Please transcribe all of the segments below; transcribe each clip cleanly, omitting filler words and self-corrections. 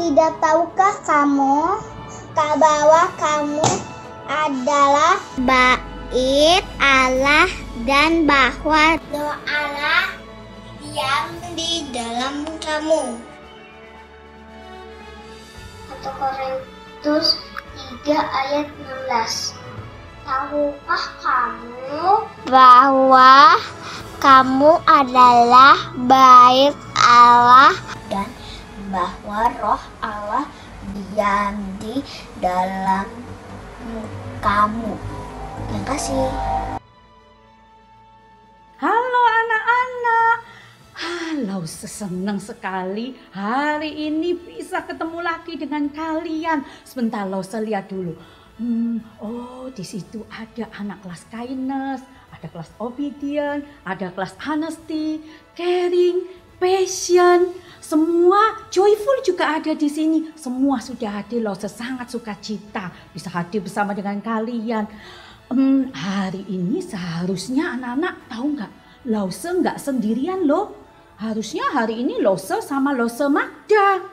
Tidak tahukah kamu bahwa kamu adalah bait Allah dan bahwa doa Allah diam di dalam kamu. 1 Korintus 3 ayat 16. Tahukah kamu bahwa kamu adalah bait Allah dan bahwa roh Allah diam di dalam kamu? Terima kasih. Halo anak-anak. Halo, senang sekali hari ini bisa ketemu lagi dengan kalian. Sebentar, Lause lihat dulu. Oh, di situ ada anak kelas kindness, ada kelas obedient, ada kelas honesty, caring, passion, semua joyful juga ada di sini. Semua sudah hadir, Lause sangat sukacita bisa hadir bersama dengan kalian. Hari ini seharusnya anak-anak tahu nggak, Lause nggak sendirian loh. Harusnya hari ini Lause sama Lause Magda.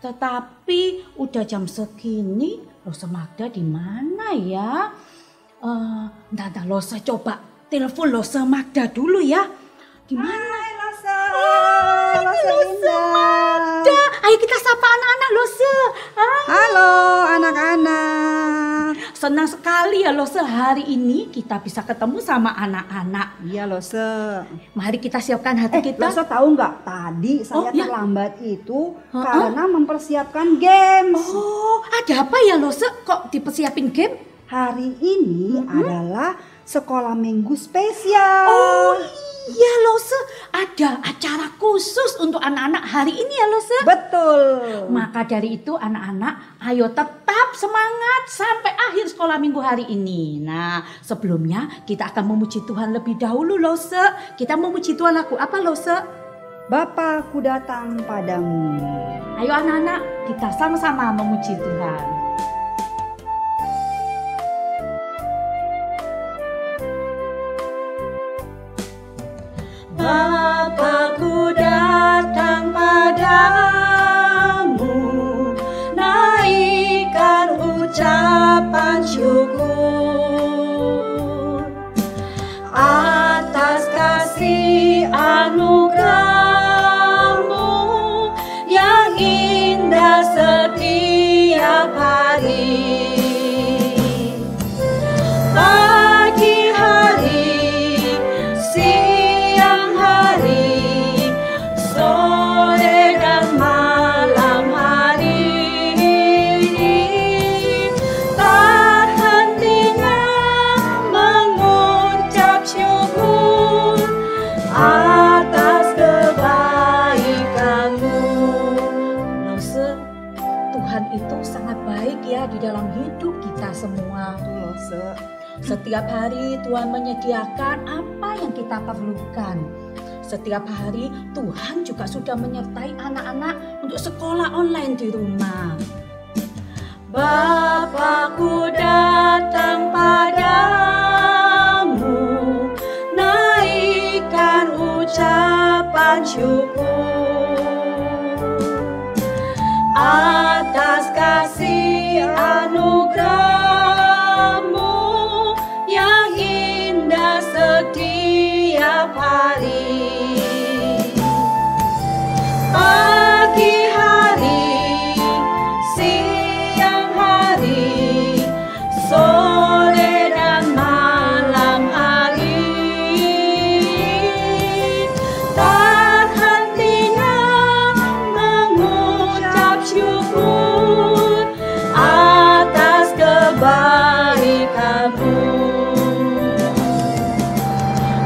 Tetapi udah jam segini, Lause Magda di mana ya? Ntar Lause coba telepon Lause Magda dulu ya. Di mana? Hai Lause. Lause Magda. Ayo kita sapa anak-anak Lause. Halo anak-anak. Senang sekali ya Lause, hari ini kita bisa ketemu sama anak-anak. Iya Lause. Mari kita siapkan hati kita. Lause tahu nggak? Tadi saya ya. terlambat itu karena mempersiapkan games. Oh, ada apa ya Lause? Kok dipersiapin game? Hari ini adalah sekolah minggu spesial. Oh iya Lause, ada acara khusus untuk anak-anak hari ini ya Lause. Betul. Maka dari itu anak-anak ayo tetap semangat sampai akhir sekolah minggu hari ini. Nah, sebelumnya kita akan memuji Tuhan lebih dahulu Lause. Kita memuji Tuhan lagu apa Lause? Bapakku datang padamu. Ayo anak-anak, kita sama-sama memuji Tuhan. Bapakku datang padamu, naikkan ucapan syukur atas kasih anugerah-Mu yang indah setiap hari. Pagi hari, siang hari, sore dan malam hari, tak hentinya mengucap syukur atas kebaikan-Mu. Lause, Tuhan itu sangat baik ya di dalam hidup kita semua. Lause. Setiap hari Tuhan menyediakan apa yang kita perlukan. Setiap hari Tuhan juga sudah menyertai anak-anak untuk sekolah online di rumah. Bapakku datang padamu, naikkan ucapan syukur atas kasih anugerah-Mu yang indah setiap hari. Pagi hari, siang hari, sore dan malam hari, tak hentinya mengucap syukur atas kebaikan-Mu.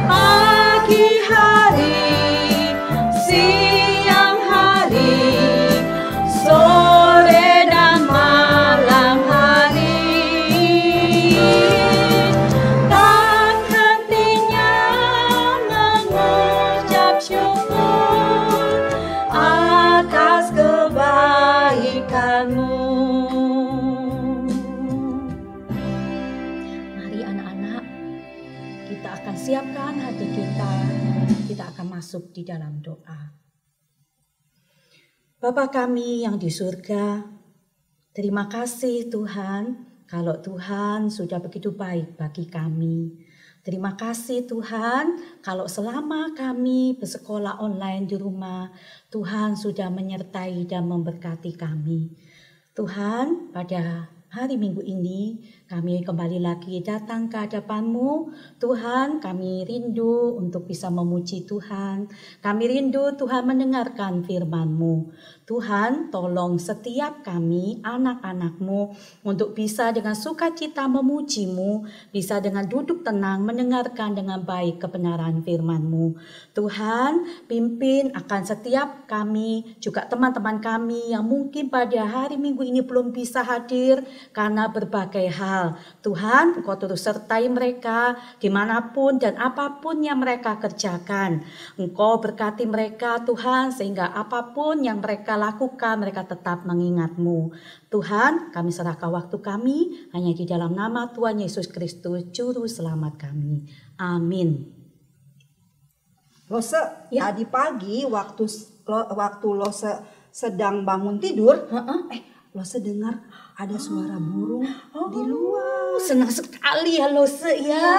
Pagi hari, siang hari, sore dan malam hari, tak hentinya mengucap syukur atas kebaikan-Mu. Mari anak-anak, kita akan siapkan hati kita. Kita akan masuk di dalam doa. Bapa kami yang di surga, terima kasih Tuhan kalau Tuhan sudah begitu baik bagi kami. Terima kasih Tuhan kalau selama kami bersekolah online di rumah, Tuhan sudah menyertai dan memberkati kami. Tuhan, pada hari Minggu ini kami kembali lagi datang ke hadapan-Mu. Tuhan, kami rindu untuk bisa memuji Tuhan. Kami rindu Tuhan mendengarkan firman-Mu. Tuhan, tolong setiap kami, anak-anak-Mu, untuk bisa dengan sukacita memuji-Mu, bisa dengan duduk tenang mendengarkan dengan baik kebenaran firman-Mu. Tuhan, pimpin akan setiap kami, juga teman-teman kami yang mungkin pada hari Minggu ini belum bisa hadir karena berbagai hal. Tuhan, Engkau terus sertai mereka dimanapun dan apapun yang mereka kerjakan. Engkau berkati mereka Tuhan, sehingga apapun yang mereka lakukan, mereka tetap mengingat-Mu. Tuhan, kami serahkan waktu kami hanya di dalam nama Tuhan Yesus Kristus, Juru Selamat kami. Amin. Lose, Ya. tadi pagi waktu Lose sedang bangun tidur, Lose dengar ada suara burung di luar. Senang sekali ya Lose ya. Ya,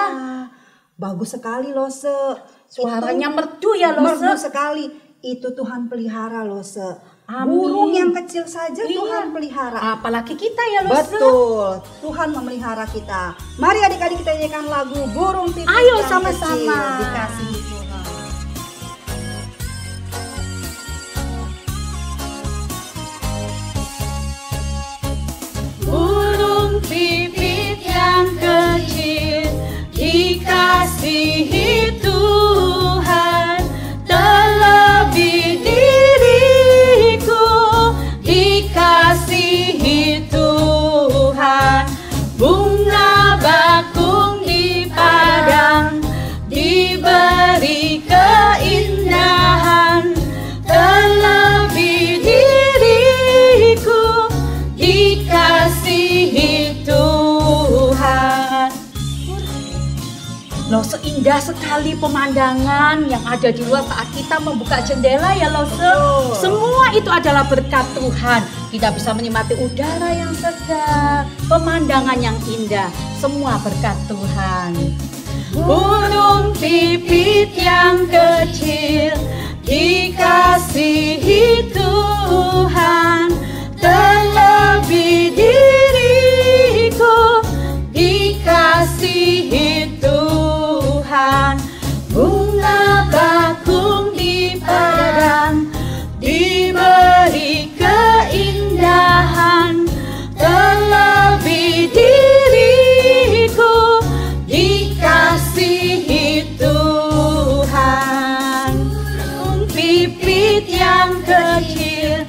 bagus sekali Lose. Suaranya merdu ya Lose. Merdu sekali. Itu Tuhan pelihara Lose. Amin. Burung yang kecil saja Iya. Tuhan pelihara. Apalagi kita ya Lose. Betul, Tuhan memelihara kita. Mari adik-adik kita nyanyikan lagu Burung Pipit Ayo yang sama-sama. Kecil Dikasihi Tuhan. Burung pipit yang kecil dikasihi Tuhan, terlebih diriku dikasihi Tuhan. Bunga bakung di padang diberi keindahan, terlebih diriku dikasihi Tuhan. Loh, seindah sekali pemandangan yang ada di luar saat kita membuka jendela ya Lose. Semua itu adalah berkat Tuhan. Kita bisa menikmati udara yang segar, pemandangan yang indah, semua berkat Tuhan. Burung pipit yang kecil dikasihi Tuhan, terlebih diriku dikasihi Tuhan. Bunga bakung di padang diberi keindahan, terlebih diriku dikasihi Tuhan. Pipit yang kecil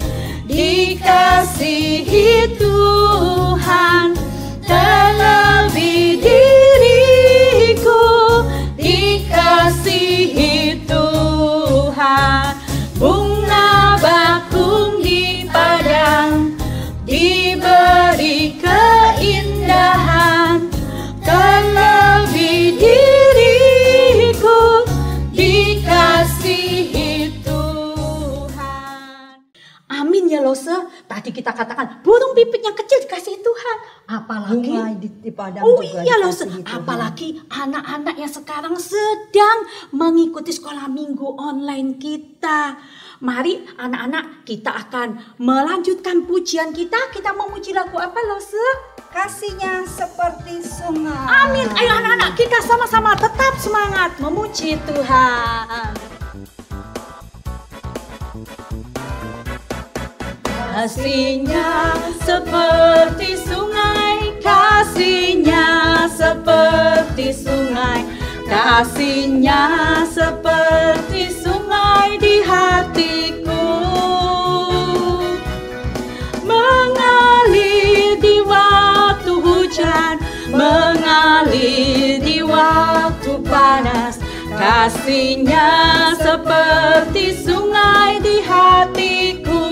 dikasihi Tuhan, terlebih diriku dikasihi Tuhan. Bunga bakung di padang diberi keindahan, terlebih diriku dikasihi Tuhan. Amin ya Lose. Tadi kita katakan burung pipit yang kecil dikasihi Tuhan. Apalagi Bunga di padang oh juga iya Lose, dikasihi Tuhan. apalagi anak-anak yang sekarang sedang mengikuti sekolah minggu online kita. Mari anak-anak, kita akan melanjutkan pujian kita. Kita mau memuji lagu apa Lose? Kasihnya seperti sungai. Amin. Ayo anak-anak, kita sama-sama tetap semangat memuji Tuhan. Kasihnya seperti sungai, kasihnya seperti sungai, kasihnya seperti sungai di hatiku, mengalir di waktu hujan, mengalir di waktu panas. Kasihnya seperti sungai di hatiku,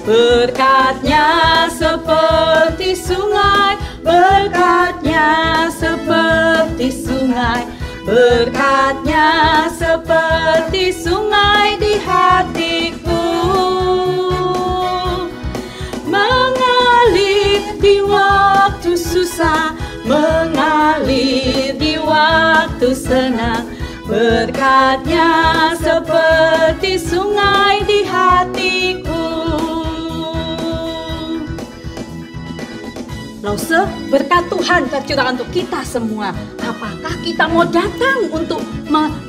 berkatnya seperti sungai, berkatnya seperti sungai, Berkatnya seperti sungai di hatiku, mengalir di waktu susah, mengalir di waktu senang. Berkatnya seperti sungai di hatiku. Lause, berkat Tuhan tercurah untuk kita semua. Apakah kita mau datang untuk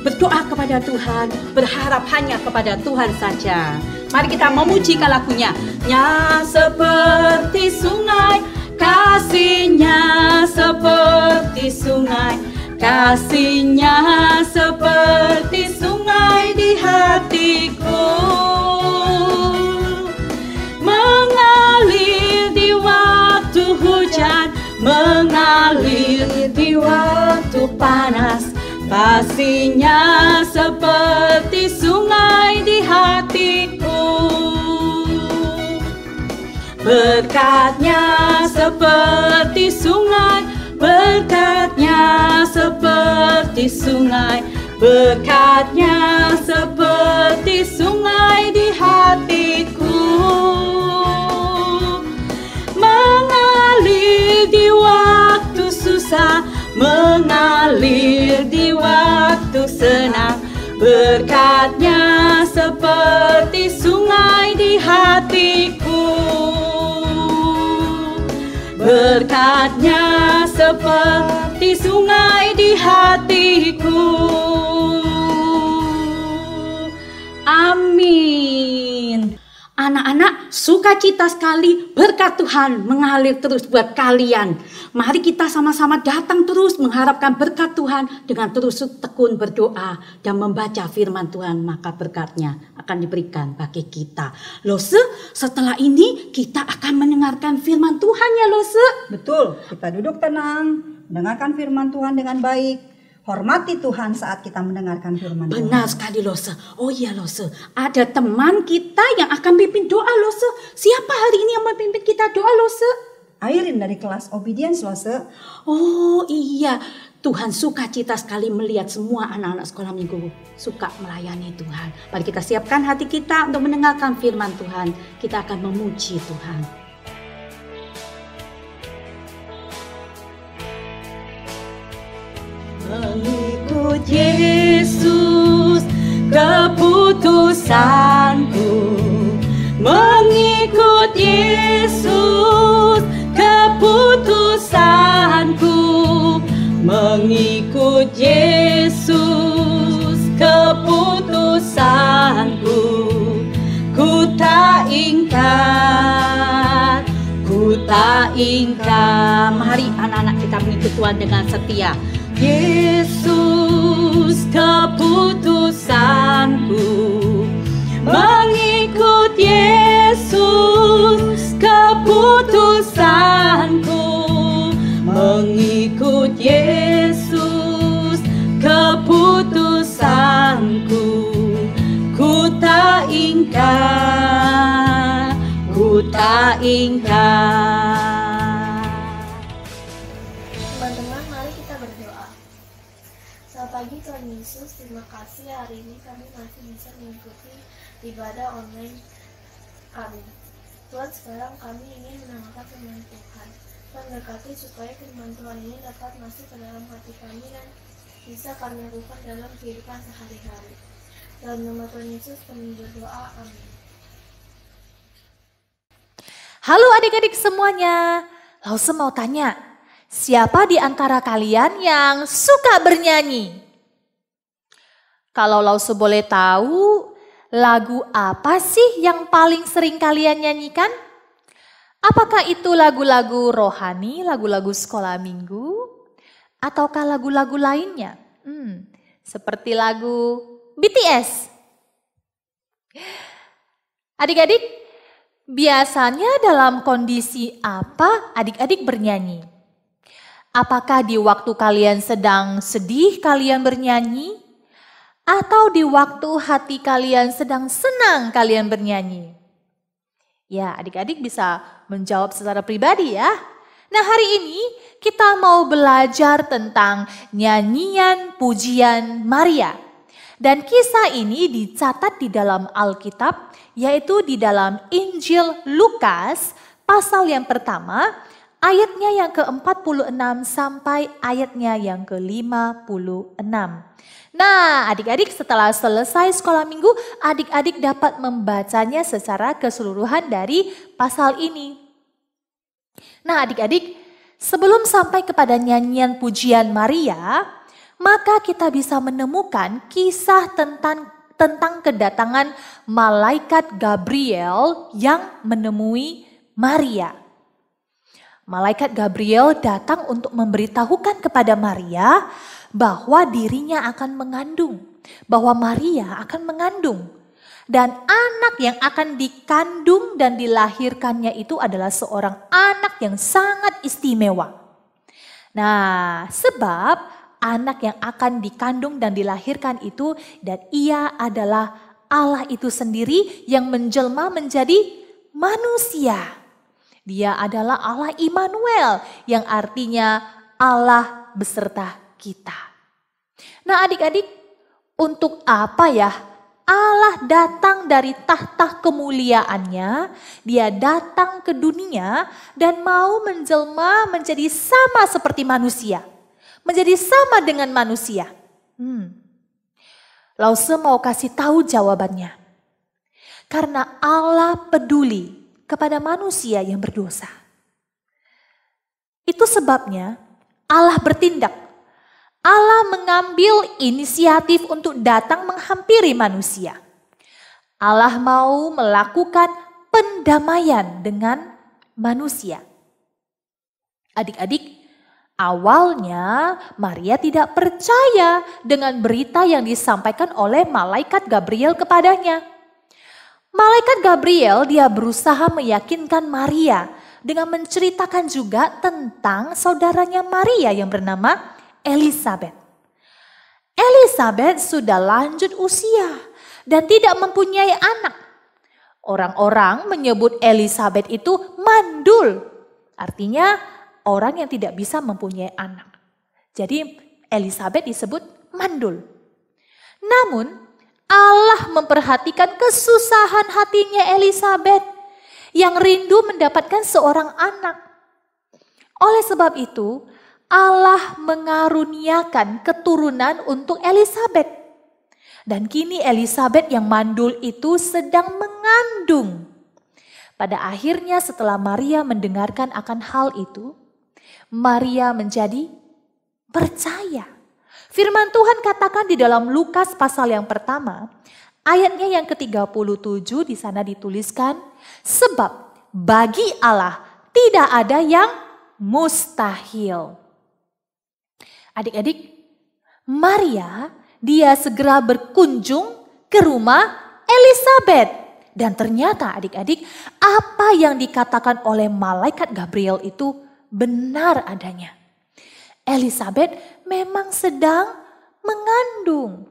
berdoa kepada Tuhan, berharap hanya kepada Tuhan saja? Mari kita memujikan lagunya. Nya seperti sungai, kasihnya seperti sungai, kasihnya seperti sungai di hatiku, mengalir di waktu hujan, mengalir di waktu panas. Kasihnya seperti sungai di hatiku, berkatnya seperti sungai, berkatnya seperti sungai, berkatnya seperti sungai di hatiku, mengalir di waktu susah, mengalir di waktu senang. Berkatnya seperti sungai di hatiku, berkatnya seperti sungai di hatiku. Amin. Anak-anak, sukacita sekali berkat Tuhan mengalir terus buat kalian. Mari kita sama-sama datang terus mengharapkan berkat Tuhan dengan terus tekun berdoa dan membaca firman Tuhan, maka berkatnya akan diberikan bagi kita. Lose, setelah ini kita akan mendengarkan firman Tuhan ya Lose. Betul, kita duduk tenang, dengarkan firman Tuhan dengan baik. Hormati Tuhan saat kita mendengarkan firman Tuhan. Benar sekali Lose. Oh iya Lose, ada teman kita yang akan pimpin doa Lose. Siapa hari ini yang memimpin kita doa Lose? Airin dari kelas Obedience Lose. Oh iya, Tuhan sukacita sekali melihat semua anak-anak sekolah minggu suka melayani Tuhan. Mari kita siapkan hati kita untuk mendengarkan firman Tuhan. Kita akan memuji Tuhan. Mengikut Yesus keputusanku, mengikut Yesus keputusanku, mengikut Yesus keputusanku. Ku tak ingkar, ku tak ingkar. Mari anak-anak kita mengikut Tuhan dengan setia. Yesus keputusanku, mengikut Yesus keputusanku, mengikut Yesus keputusanku. Ku tak ingkar, ku tak ingkar. Teman-teman, mari kita berdoa. Selamat pagi Tuhan Yesus, terima kasih hari ini kami masih bisa mengikuti ibadah online kami. Tuhan, sekarang kami ingin mendengarkan firman Tuhan. Tuhan berkati supaya firman Tuhan ini dapat masuk ke dalam hati kami dan bisa kami lakukan dalam kehidupan sehari-hari. Dalam nama Tuhan Yesus kami berdoa, amin. Halo adik-adik semuanya, Lause mau tanya, siapa di antara kalian yang suka bernyanyi? Kalau Lause boleh tahu, lagu apa sih yang paling sering kalian nyanyikan? Apakah itu lagu-lagu rohani, lagu-lagu sekolah minggu, ataukah lagu-lagu lainnya? Seperti lagu BTS. Adik-adik, biasanya dalam kondisi apa adik-adik bernyanyi? Apakah di waktu kalian sedang sedih kalian bernyanyi? Atau di waktu hati kalian sedang senang kalian bernyanyi? Ya, adik-adik bisa menjawab secara pribadi ya. Nah, hari ini kita mau belajar tentang nyanyian pujian Maria. Dan kisah ini dicatat di dalam Alkitab, yaitu di dalam Injil Lukas pasal yang pertama, ayatnya yang ke-46 sampai ayatnya yang ke-56. Nah, adik-adik setelah selesai sekolah minggu, adik-adik dapat membacanya secara keseluruhan dari pasal ini. Nah, adik-adik, sebelum sampai kepada nyanyian pujian Maria, maka kita bisa menemukan kisah tentang kedatangan malaikat Gabriel yang menemui Maria. Malaikat Gabriel datang untuk memberitahukan kepada Maria bahwa dirinya akan mengandung, bahwa Maria akan mengandung. Dan anak yang akan dikandung dan dilahirkannya itu adalah seorang anak yang sangat istimewa. Nah, sebab anak yang akan dikandung dan dilahirkan itu, dan ia adalah Allah itu sendiri yang menjelma menjadi manusia. Dia adalah Allah Immanuel, yang artinya Allah beserta kita. Nah, adik-adik, untuk apa ya Allah datang dari tahta kemuliaannya? Dia datang ke dunia dan mau menjelma menjadi sama seperti manusia, menjadi sama dengan manusia. Lause mau kasih tahu jawabannya. Karena Allah peduli kepada manusia yang berdosa. Itu sebabnya Allah bertindak. Allah mengambil inisiatif untuk datang menghampiri manusia. Allah mau melakukan pendamaian dengan manusia. Adik-adik, awalnya Maria tidak percaya dengan berita yang disampaikan oleh malaikat Gabriel kepadanya. Malaikat Gabriel dia berusaha meyakinkan Maria dengan menceritakan juga tentang saudaranya Maria yang bernama Elisabet. Elisabet sudah lanjut usia dan tidak mempunyai anak. Orang-orang menyebut Elisabet itu mandul. Artinya orang yang tidak bisa mempunyai anak. Jadi Elisabet disebut mandul. Namun Allah memperhatikan kesusahan hatinya Elisabet yang rindu mendapatkan seorang anak. Oleh sebab itu Allah mengaruniakan keturunan untuk Elisabet. Dan kini Elisabet yang mandul itu sedang mengandung. Pada akhirnya setelah Maria mendengarkan akan hal itu, Maria menjadi percaya. Firman Tuhan katakan di dalam Lukas pasal yang pertama, ayatnya yang ke-37 di sana dituliskan, sebab bagi Allah tidak ada yang mustahil. Adik-adik, Maria dia segera berkunjung ke rumah Elisabet. Dan ternyata adik-adik, apa yang dikatakan oleh malaikat Gabriel itu benar adanya. Elisabet memang sedang mengandung.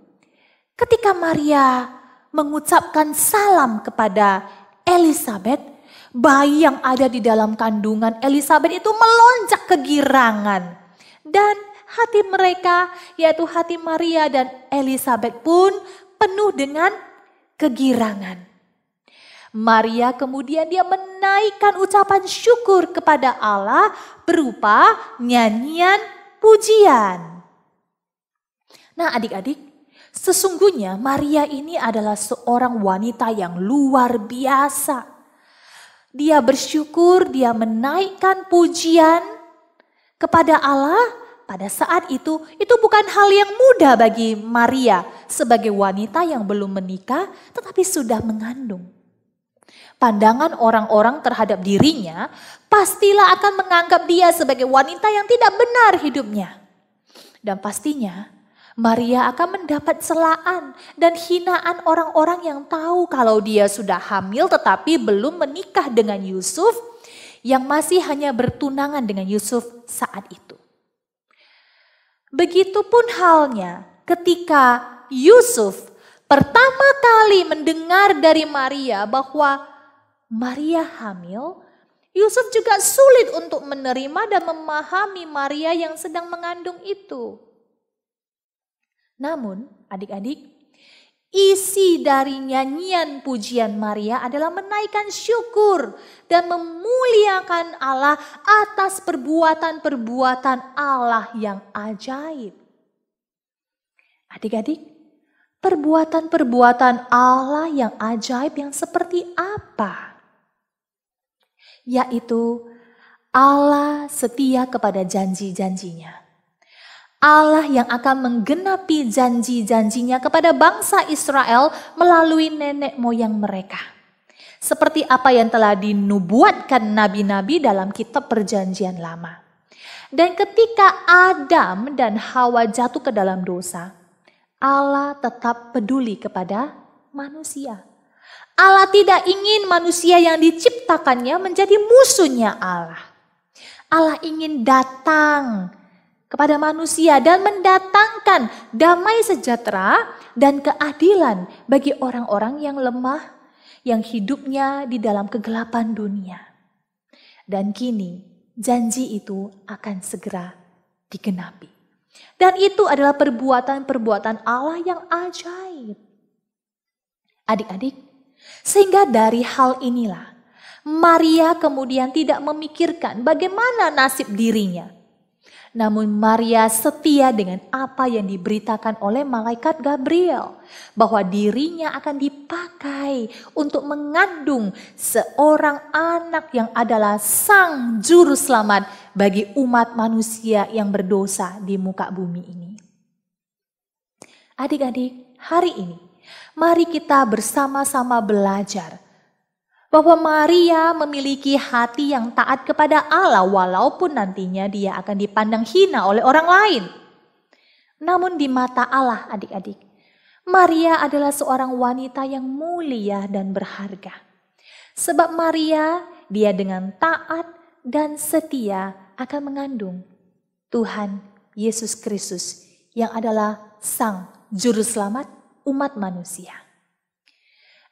Ketika Maria mengucapkan salam kepada Elisabet, bayi yang ada di dalam kandungan Elisabet itu melonjak kegirangan. Dan hati mereka, yaitu hati Maria dan Elisabet pun penuh dengan kegirangan. Maria kemudian dia menaikkan ucapan syukur kepada Allah berupa nyanyian pujian. Nah adik-adik, sesungguhnya Maria ini adalah seorang wanita yang luar biasa. Dia bersyukur, dia menaikkan pujian kepada Allah. Pada saat itu bukan hal yang mudah bagi Maria sebagai wanita yang belum menikah tetapi sudah mengandung. Pandangan orang-orang terhadap dirinya pastilah akan menganggap dia sebagai wanita yang tidak benar hidupnya. Dan pastinya Maria akan mendapat celaan dan hinaan orang-orang yang tahu kalau dia sudah hamil tetapi belum menikah dengan Yusuf yang masih hanya bertunangan dengan Yusuf saat itu. Begitupun halnya ketika Yusuf pertama kali mendengar dari Maria bahwa Maria hamil, Yusuf juga sulit untuk menerima dan memahami Maria yang sedang mengandung itu. Namun, adik-adik, isi dari nyanyian pujian Maria adalah menaikkan syukur dan memuliakan Allah atas perbuatan-perbuatan Allah yang ajaib. Adik-adik, perbuatan-perbuatan Allah yang ajaib yang seperti apa? Yaitu Allah setia kepada janji-janjinya. Allah yang akan menggenapi janji-janjinya kepada bangsa Israel melalui nenek moyang mereka. Seperti apa yang telah dinubuatkan nabi-nabi dalam kitab Perjanjian Lama. Dan ketika Adam dan Hawa jatuh ke dalam dosa, Allah tetap peduli kepada manusia. Allah tidak ingin manusia yang diciptakannya menjadi musuhnya Allah. Allah ingin datang kepada manusia dan mendatangkan damai sejahtera dan keadilan bagi orang-orang yang lemah, yang hidupnya di dalam kegelapan dunia. Dan kini janji itu akan segera digenapi. Dan itu adalah perbuatan-perbuatan Allah yang ajaib. Adik-adik, sehingga dari hal inilah Maria kemudian tidak memikirkan bagaimana nasib dirinya. Namun Maria setia dengan apa yang diberitakan oleh malaikat Gabriel, bahwa dirinya akan dipakai untuk mengandung seorang anak yang adalah sang juru selamat bagi umat manusia yang berdosa di muka bumi ini. Adik-adik, hari ini mari kita bersama-sama belajar bahwa Maria memiliki hati yang taat kepada Allah walaupun nantinya dia akan dipandang hina oleh orang lain. Namun di mata Allah, adik-adik, Maria adalah seorang wanita yang mulia dan berharga. Sebab Maria, dia dengan taat dan setia akan mengandung Tuhan Yesus Kristus yang adalah Sang Juru Selamat umat manusia.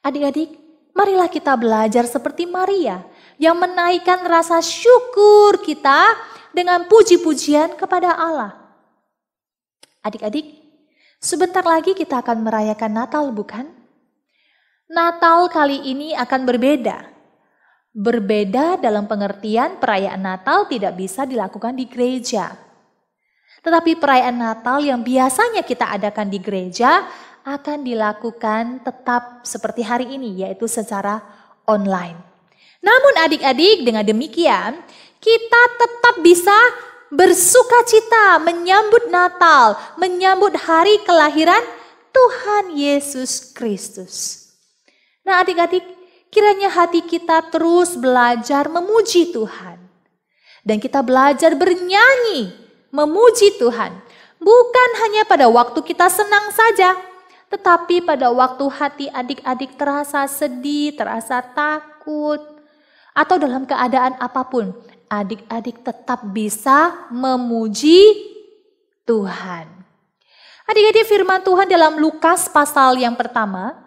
Adik-adik, marilah kita belajar seperti Maria yang menaikkan rasa syukur kita dengan puji-pujian kepada Allah. Adik-adik, sebentar lagi kita akan merayakan Natal, bukan? Natal kali ini akan berbeda. Berbeda dalam pengertian perayaan Natal tidak bisa dilakukan di gereja. Tetapi perayaan Natal yang biasanya kita adakan di gereja akan dilakukan tetap seperti hari ini, yaitu secara online. Namun adik-adik, dengan demikian kita tetap bisa bersuka cita menyambut Natal, menyambut hari kelahiran Tuhan Yesus Kristus. Nah adik-adik, kiranya hati kita terus belajar memuji Tuhan. Dan kita belajar bernyanyi, memuji Tuhan. Bukan hanya pada waktu kita senang saja, tetapi pada waktu hati adik-adik terasa sedih, terasa takut, atau dalam keadaan apapun, adik-adik tetap bisa memuji Tuhan. Adik-adik, firman Tuhan dalam Lukas pasal yang pertama,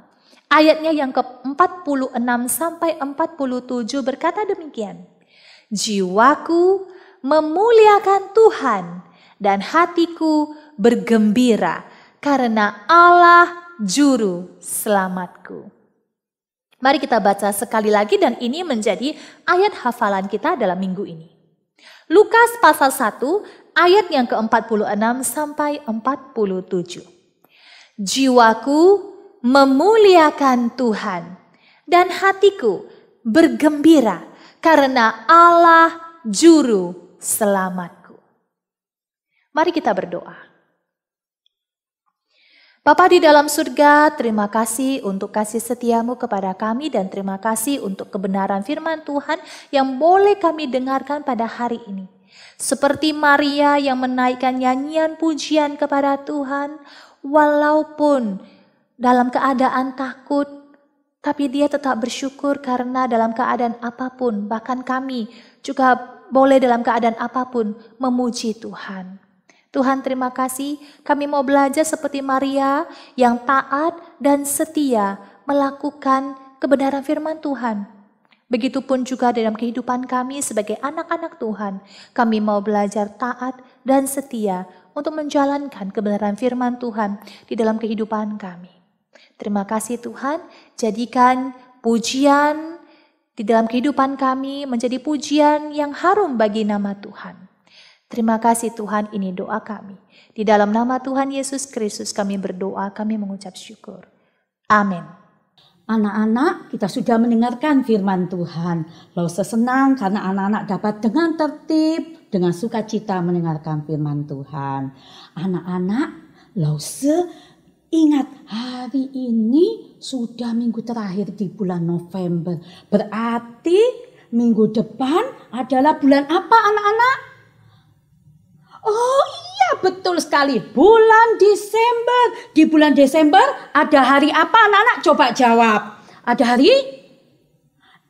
ayatnya yang ke-46 sampai 47 berkata demikian. Jiwaku memuliakan Tuhan dan hatiku bergembira karena Allah juru selamatku. Mari kita baca sekali lagi dan ini menjadi ayat hafalan kita dalam minggu ini. Lukas pasal 1 ayat yang ke-46 sampai 47. Jiwaku memuliakan Tuhan dan hatiku bergembira karena Allah juru selamatku. Mari kita berdoa. Bapa di dalam surga, terima kasih untuk kasih setiamu kepada kami dan terima kasih untuk kebenaran firman Tuhan yang boleh kami dengarkan pada hari ini. Seperti Maria yang menaikkan nyanyian pujian kepada Tuhan, walaupun dalam keadaan takut, tapi dia tetap bersyukur karena dalam keadaan apapun, bahkan kami juga boleh dalam keadaan apapun memuji Tuhan. Tuhan terima kasih, kami mau belajar seperti Maria yang taat dan setia melakukan kebenaran firman Tuhan. Begitupun juga dalam kehidupan kami sebagai anak-anak Tuhan, kami mau belajar taat dan setia untuk menjalankan kebenaran firman Tuhan di dalam kehidupan kami. Terima kasih Tuhan, jadikan pujian di dalam kehidupan kami menjadi pujian yang harum bagi nama Tuhan. Terima kasih Tuhan, ini doa kami. Di dalam nama Tuhan Yesus Kristus kami berdoa, kami mengucap syukur. Amin. Anak-anak, kita sudah mendengarkan firman Tuhan. Lause senang karena anak-anak dapat dengan tertib, dengan sukacita mendengarkan firman Tuhan. Anak-anak, Lause ingat hari ini sudah minggu terakhir di bulan November. Berarti minggu depan adalah bulan apa anak-anak? Oh iya, betul sekali, bulan Desember. Di bulan Desember ada hari apa anak-anak? Coba jawab. Ada hari?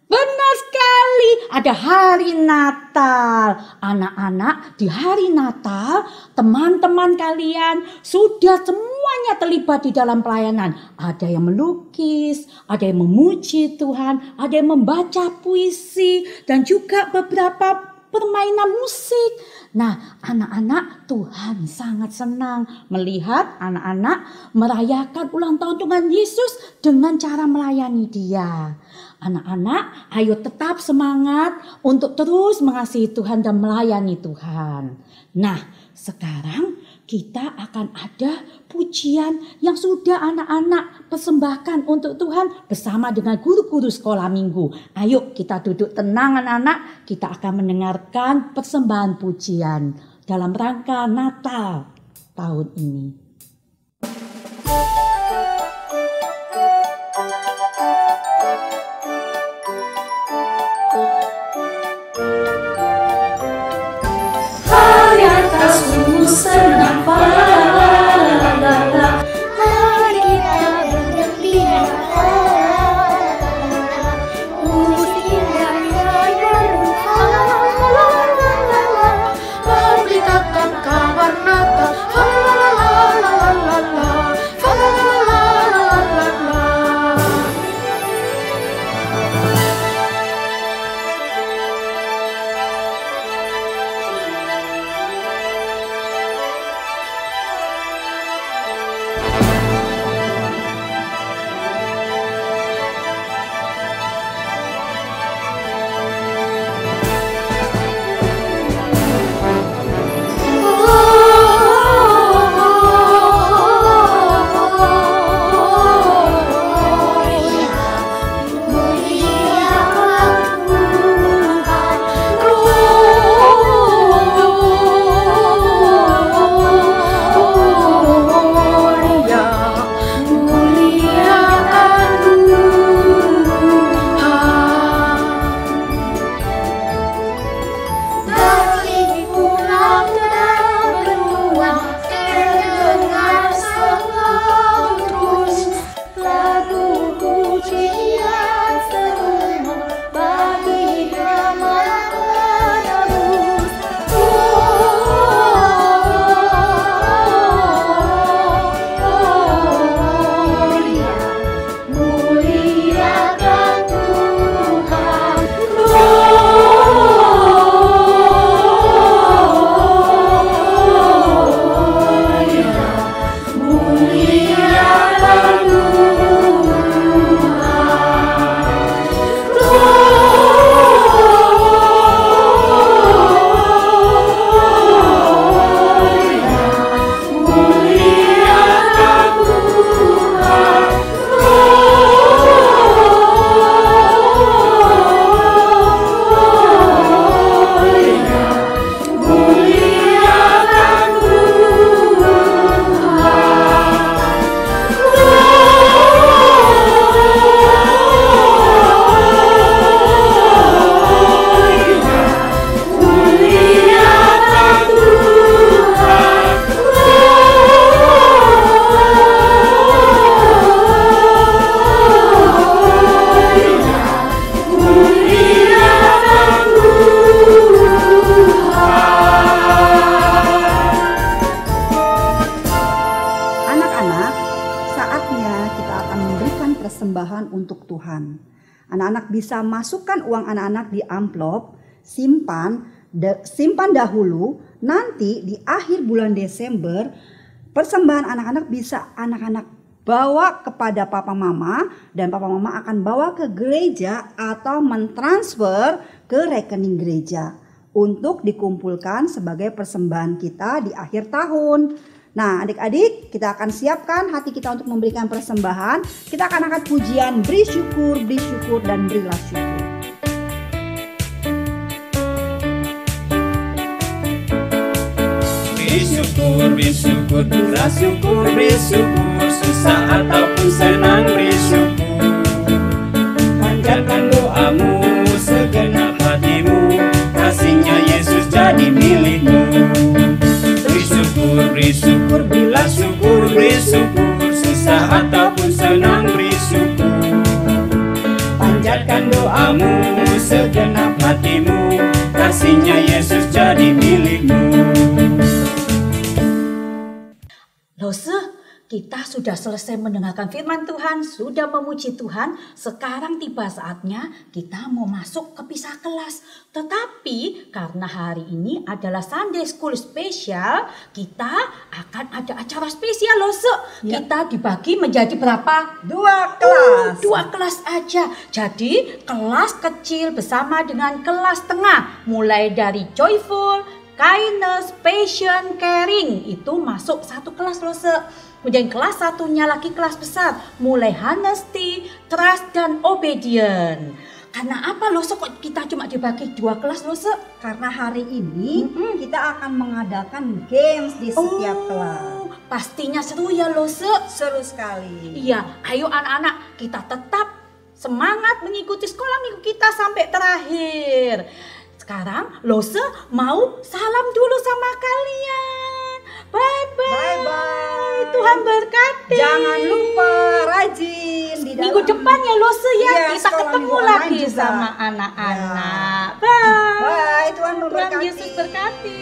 Benar sekali, ada hari Natal. Anak-anak, di hari Natal teman-teman kalian sudah semuanya terlibat di dalam pelayanan. Ada yang melukis, ada yang memuji Tuhan, ada yang membaca puisi, dan juga beberapa permainan musik. Nah, anak-anak, Tuhan sangat senang melihat anak-anak merayakan ulang tahun Tuhan Yesus dengan cara melayani Dia. Anak-anak, ayo tetap semangat untuk terus mengasihi Tuhan dan melayani Tuhan. Nah, sekarang kita akan ada pujian yang sudah anak-anak persembahkan untuk Tuhan bersama dengan guru-guru sekolah minggu. Ayo kita duduk tenang anak-anak, kita akan mendengarkan persembahan pujian dalam rangka Natal tahun ini. Hari atasmu senang pada, mari kita bergembira. Musik indah yang berduka, memberitakan kabar Natal. anak-anak bisa masukkan uang anak-anak di amplop, simpan dahulu, nanti di akhir bulan Desember persembahan anak-anak bisa anak-anak bawa kepada papa mama, dan papa mama akan bawa ke gereja atau mentransfer ke rekening gereja untuk dikumpulkan sebagai persembahan kita di akhir tahun. Nah, adik-adik, kita akan siapkan hati kita untuk memberikan persembahan. Kita akan angkat pujian, beri syukur, dan berilah syukur. Beri syukur, berilah syukur, beri syukur, susah ataupun senang beri syukur. Panjatkan doamu, segenap hatimu, kasihnya Yesus jadi milikmu. Beri syukur, berilah syukur, beri syukur, susah ataupun senang beri syukur. Panjatkan doamu, segenap hatimu, kasihnya Yesus jadi milikmu. Lose, kita sudah selesai mendengarkan firman Tuhan, sudah memuji Tuhan. Sekarang tiba saatnya kita mau masuk ke pisah kelas. Tetapi karena hari ini adalah Sunday School spesial, kita akan ada acara spesial, Lose. Ya. Kita dibagi menjadi berapa? 2 kelas. 2 kelas aja. Jadi kelas kecil bersama dengan kelas tengah, mulai dari joyful, kindness, passion, caring, itu masuk satu kelas, Lose. Kemudian kelas satunya lagi kelas besar, mulai honesty, trust, dan obedient. Karena apa, Lose, kok kita cuma dibagi 2 kelas, Lose? Karena hari ini kita akan mengadakan games di setiap kelas. Pastinya seru ya, Lose. Seru sekali. Iya, ayo anak-anak, kita tetap semangat mengikuti sekolah minggu kita sampai terakhir. Sekarang Lose mau salam dulu sama kalian. Bye-bye. Bye-bye. Tuhan berkati. Jangan lupa rajin di dalam Minggu depan ya, Lose ya. Iya, Kita sekolah ketemu minggu online lagi juga. sama anak-anak. Ya. Bye. Bye, Tuhan Tuhan memberkati. Yesus berkati.